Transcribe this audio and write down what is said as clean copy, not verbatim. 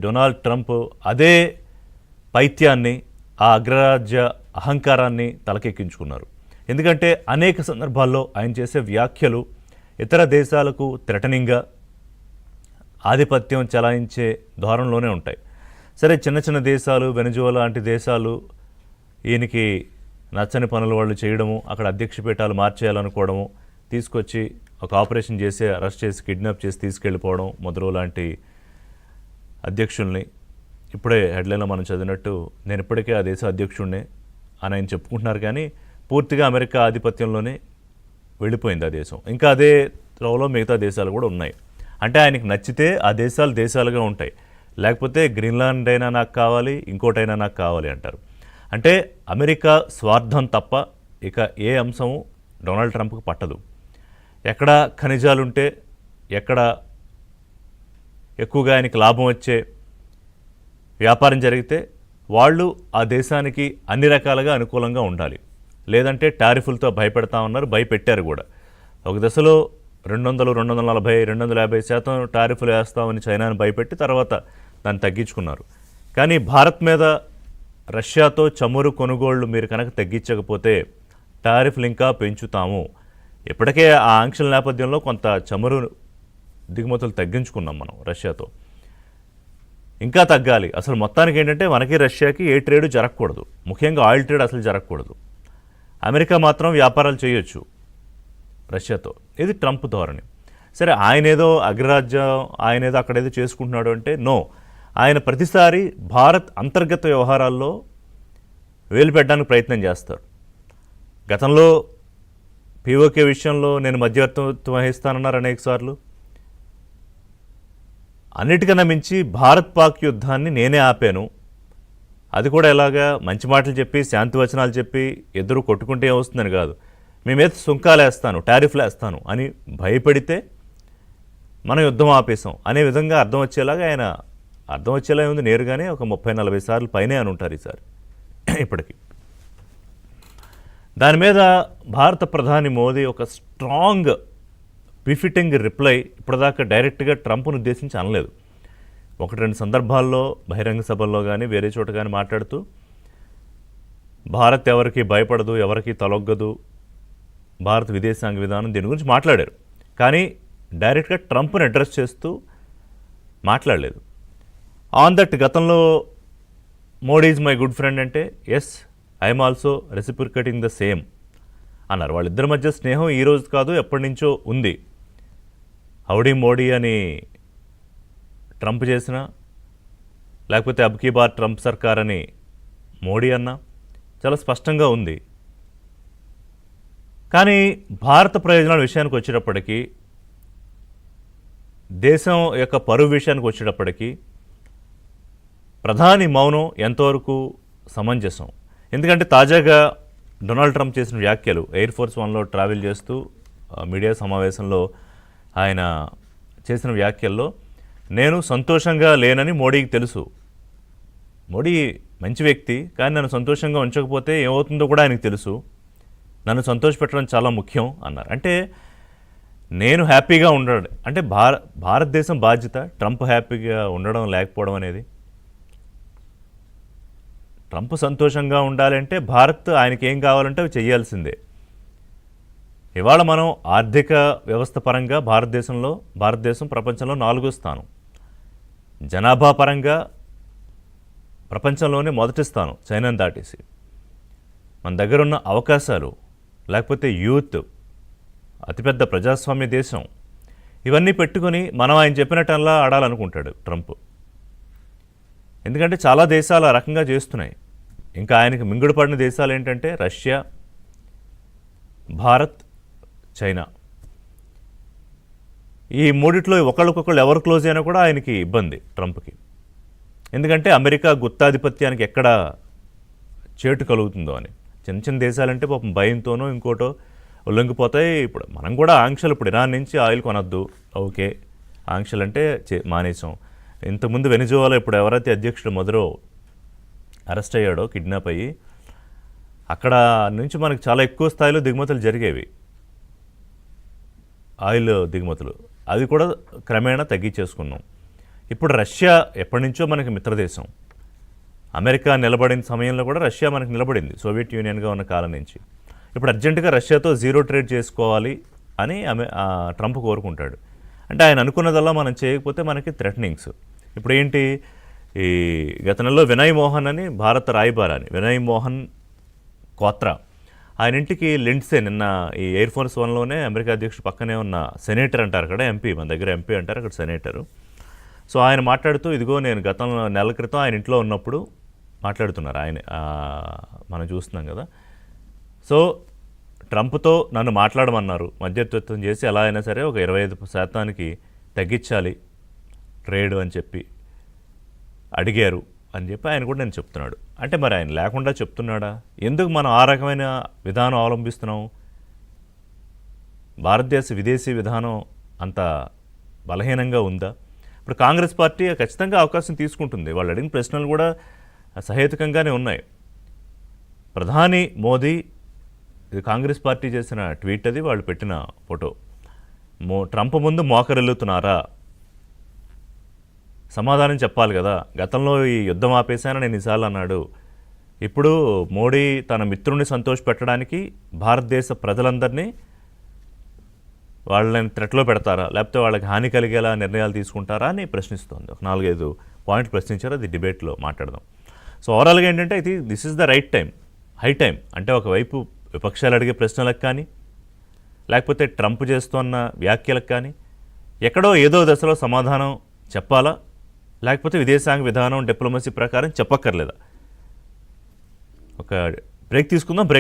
Donald Trump అదే పైత్యాన్ని, ఆ అగ్రరాజ్య అహంకారాన్ని తలకెక్కించుకున్నారు. ఎందుకంటే అనేక సందర్భాల్లో ఆయన చేసే వ్యాఖ్యలు ఇతర దేశాలకు థ్రెటనింగ్గా, ఆధిపత్యం చెలాయించే ధోరణిలోనే ఉంటాయి. సరే, చిన్న చిన్న దేశాలు, వెనజువలా లాంటి దేశాలు ఈయనకి నచ్చని పనులు వాళ్ళు చేయడము, అక్కడ అధ్యక్ష పీఠాలు మార్చేయాలనుకోవడము, తీసుకొచ్చి ఒక ఆపరేషన్ చేసి అరెస్ట్ చేసి కిడ్నాప్ చేసి తీసుకెళ్ళిపోవడం, మధురో లాంటి అధ్యక్షుల్ని ఇప్పుడే హెడ్లైన్లో మనం చదివినట్టు నేను ఇప్పటికే ఆ దేశ అధ్యక్షుడినే అని ఆయన చెప్పుకుంటున్నారు. కానీ పూర్తిగా అమెరికా ఆధిపత్యంలోనే వెళ్ళిపోయింది ఆ దేశం. ఇంకా అదే త్రోవలో మిగతా దేశాలు కూడా ఉన్నాయి. అంటే ఆయనకి నచ్చితే ఆ దేశాలు దేశాలుగా ఉంటాయి, లేకపోతే గ్రీన్లాండ్ అయినా నాకు కావాలి, ఇంకోటైనా నాకు కావాలి అంటారు. అంటే అమెరికా స్వార్థం తప్ప ఇక ఏ అంశము డొనాల్డ్ ట్రంప్కి పట్టదు. ఎక్కడ ఖనిజాలుంటే, ఎక్కడ ఎక్కువగా ఆయనకి లాభం వచ్చే వ్యాపారం జరిగితే వాళ్ళు ఆ దేశానికి అన్ని రకాలుగా అనుకూలంగా ఉండాలి. లేదంటే టారిఫులతో భయపెడతా ఉన్నారు, భయపెట్టారు కూడా. ఒక దశలో 200, 240, 250% టారిఫులు వేస్తామని చైనాను భయపెట్టి తర్వాత దాన్ని తగ్గించుకున్నారు. కానీ భారత్ మీద రష్యాతో చమురు కొనుగోళ్లు మీరు కనుక తగ్గించకపోతే టారిఫ్లు ఇంకా పెంచుతాము. ఇప్పటికే ఆ ఆంక్షల నేపథ్యంలో కొంత చమురు దిగుమతులు తగ్గించుకున్నాం మనం రష్యాతో, ఇంకా తగ్గాలి. అసలు మొత్తానికి ఏంటంటే మనకి రష్యాకి ఏ ట్రేడు జరగకూడదు, ముఖ్యంగా ఆయిల్ ట్రేడ్ అసలు జరగకూడదు. అమెరికా మాత్రం వ్యాపారాలు చేయొచ్చు రష్యాతో. ఇది ట్రంప్ ధోరణి. సరే, ఆయనేదో అగ్రరాజ్యం, ఆయనేదో అక్కడేదో చేసుకుంటున్నాడు అంటే నో, ఆయన ప్రతిసారి భారత్ అంతర్గత వ్యవహారాల్లో వేలు పెట్టడానికి ప్రయత్నం చేస్తారు. గతంలో పీఓకే విషయంలో నేను మధ్యవర్తిత్వం వహిస్తానన్నారు అనేకసార్లు. అన్నిటికన్నా మించి భారత్ పాక్ యుద్ధాన్ని నేనే ఆపాను, అది కూడా ఎలాగా మంచి మాటలు చెప్పి శాంతి వచనాలు చెప్పి ఎదురు కొట్టుకుంటే ఏమొస్తుందని కాదు, మీ మీద సుంకాలు వేస్తాను, టారిఫ్లు వేస్తాను అని భయపెడితే మనం యుద్ధం ఆపేసాం అనే విధంగా అర్థం వచ్చేలాగా ఆయన, అర్థం వచ్చేలా ఉంది నేరుగానే ఒక 30-40 సార్లు పైనే అని ఉంటారు ఈసారి ఇప్పటికీ. దాని మీద భారత ప్రధాని మోదీ ఒక స్ట్రాంగ్ బిఫిటింగ్ రిప్లై ఇప్పటిదాకా డైరెక్ట్గా ట్రంప్ను ఉద్దేశించి అనలేదు. 1-2 సందర్భాల్లో బహిరంగ సభల్లో కానీ వేరే చోట కానీ మాట్లాడుతూ భారత్ ఎవరికి భయపడదు, ఎవరికి తలొగ్గదు, భారత విదేశాంగ విధానం దీని గురించి మాట్లాడారు. కానీ డైరెక్ట్గా ట్రంప్ను అడ్రస్ చేస్తూ మాట్లాడలేదు. ఆన్ దట్ గతంలో Modi is my good friend అంటే yes, I'm also reciprocating the same అన్నారు. వాళ్ళిద్దరి మధ్య స్నేహం ఈ రోజు కాదు, ఎప్పటి నుంచో ఉంది. హౌడీ మోడీ అని ట్రంప్ చేసిన, లేకపోతే అబ్కీ బార్ ట్రంప్ సర్కార్ అని మోడీ అన్నా చాలా స్పష్టంగా ఉంది. కానీ భారత ప్రయోజనాల విషయానికి వచ్చేటప్పటికీ, దేశం యొక్క పరువు విషయానికి వచ్చేటప్పటికీ ప్రధాని మౌనం ఎంతవరకు సమంజసం? ఎందుకంటే తాజాగా డొనాల్డ్ ట్రంప్ చేసిన వ్యాఖ్యలు, ఎయిర్ ఫోర్స్ 1లో ట్రావెల్ చేస్తూ మీడియా సమావేశంలో ఆయన చేసిన వ్యాఖ్యల్లో నేను సంతోషంగా లేనని మోడీకి తెలుసు. మోడీ మంచి వ్యక్తి, కానీ నన్ను సంతోషంగా ఉంచకపోతే ఏమవుతుందో కూడా ఆయనకు తెలుసు, నన్ను సంతోషపెట్టడం చాలా ముఖ్యం అన్నారు. అంటే నేను హ్యాపీగా ఉండడం అంటే భారతదేశం బాధ్యత ట్రంప్ హ్యాపీగా ఉండడం లేకపోవడం అనేది. ట్రంప్ సంతోషంగా ఉండాలంటే భారత్ ఆయనకి ఏం కావాలంటే అవి చేయాల్సిందే. ఇవాళ మనం ఆర్థిక వ్యవస్థ పరంగా భారతదేశం ప్రపంచంలో 4వ స్థానం, జనాభా పరంగా ప్రపంచంలోనే మొదటి స్థానం చైనాను దాటేసి. మన దగ్గర ఉన్న అవకాశాలు, లేకపోతే యూత్, అతిపెద్ద ప్రజాస్వామ్య దేశం, ఇవన్నీ పెట్టుకొని మనం ఆయన చెప్పినట్టల్లా ఆడాలనుకుంటాడు ట్రంప్. ఎందుకంటే చాలా దేశాలు ఆ రకంగా చేస్తున్నాయి. ఇంకా ఆయనకి మింగుడు పడిన దేశాలు ఏంటంటే రష్యా, భారత్, చైనా. ఈ మూడిట్లో ఒకళ్ళకొకళ్ళు ఎవరు క్లోజ్ అయినా కూడా ఆయనకి ఇబ్బంది ట్రంప్కి. ఎందుకంటే అమెరికా గుత్తాధిపత్యానికి ఎక్కడ చేటు కలుగుతుందో అని. చిన్న చిన్న దేశాలంటే పాపం భయంతోనో ఇంకోటో ఉల్లంఘిపోతాయి. ఇప్పుడు మనం కూడా ఆంక్షలు, ఇప్పుడు ఇరాన్ నుంచి ఆయిల్ కొనొద్దు, ఓకే, ఆంక్షలు అంటే మానేసాం. ఇంతకుముందు వెనిజువాలా ఇప్పుడు ఎవరైతే అధ్యక్షుడు మధురో అరెస్ట్ అయ్యాడో, కిడ్నాప్ అయ్యి, అక్కడ నుంచి మనకు చాలా ఎక్కువ స్థాయిలో దిగుమతులు జరిగేవి, ఆయిల్ దిగుమతులు, అవి కూడా క్రమేణా తగ్గించేసుకున్నాం. ఇప్పుడు రష్యా ఎప్పటి నుంచో మనకి మిత్రదేశం. అమెరికా నిలబడిన సమయంలో కూడా రష్యా మనకు నిలబడింది, సోవియట్ యూనియన్గా ఉన్న కాలం నుంచి. ఇప్పుడు అర్జెంటుగా రష్యాతో జీరో ట్రేడ్ చేసుకోవాలి అని ట్రంప్ కోరుకుంటాడు. అంటే ఆయన అనుకున్నదల్లా మనం చేయకపోతే మనకి థ్రెటనింగ్స్. ఇప్పుడు ఏంటి, ఈ గత నెలలో వినయ్ మోహన్ అని భారత రాయబారాన్ని, వినయ్ మోహన్ కోత్రా, ఆయన ఇంటికి లిండ్సే నిన్న ఈ ఎయిర్ ఫోర్స్ వన్లోనే అమెరికా అధ్యక్షుడు పక్కనే ఉన్న సెనేటర్ అంటారు అక్కడ, ఎంపీ, మన దగ్గర ఎంపీ అంటారు, అక్కడ సెనేటరు. సో ఆయన మాట్లాడుతూ, ఇదిగో నేను గతంలో నెల క్రితం ఆయన ఇంట్లో ఉన్నప్పుడు మాట్లాడుతున్నారు ఆయన, మనం చూస్తున్నాం కదా. సో ట్రంప్తో నన్ను మాట్లాడమన్నారు, మధ్యవర్తిత్వం చేసి ఎలా అయినా సరే ఒక 25% తగ్గించాలి ట్రేడ్ అని చెప్పి అడిగారు అని చెప్పి ఆయన కూడా నేను చెప్తున్నాడు. అంటే మరి ఆయన లేకుండా చెప్తున్నాడా? ఎందుకు మనం ఆ రకమైన విధానం అవలంబిస్తున్నాం? భారతదేశ విదేశీ విధానం అంత బలహీనంగా ఉందా? ఇప్పుడు కాంగ్రెస్ పార్టీ ఖచ్చితంగా అవకాశం తీసుకుంటుంది. వాళ్ళు అడిగిన ప్రశ్నలు కూడా సహేతుకంగానే ఉన్నాయి. ప్రధాని మోదీ, ఇది కాంగ్రెస్ పార్టీ చేసిన ట్వీట్, అది వాళ్ళు పెట్టిన ఫోటో. ట్రంప్ ముందు మోకరిల్లుతున్నారా? సమాధానం చెప్పాలి కదా. గతంలో ఈ యుద్ధం ఆపేశానని ఎన్నిసార్లు అన్నాడు. ఇప్పుడు మోడీ తన మిత్రుడిని సంతోషపెట్టడానికి భారతదేశ ప్రజలందరినీ వాళ్ళని థ్రెట్లో పెడతారా, లేకపోతే వాళ్ళకి హాని కలిగేలా నిర్ణయాలు తీసుకుంటారా అని ప్రశ్నిస్తోంది. ఒక 4-5 పాయింట్లు ప్రశ్నించారు, అది డిబేట్లో మాట్లాడదాం. సో ఓవరాల్గా ఏంటంటే ఇది this is the right time, high time. అంటే ఒకవైపు విపక్షాలు అడిగే ప్రశ్నలకు కానీ, లేకపోతే ట్రంప్ చేస్తున్న వ్యాఖ్యలకు కానీ ఎక్కడో ఏదో దశలో సమాధానం చెప్పాలా, లేకపోతే విదేశాంగ విధానం డిప్లొమసీ ప్రకారం చెప్పక్కర్లేదా? ఒక బ్రేక్ తీసుకుందాం. బ్రేక్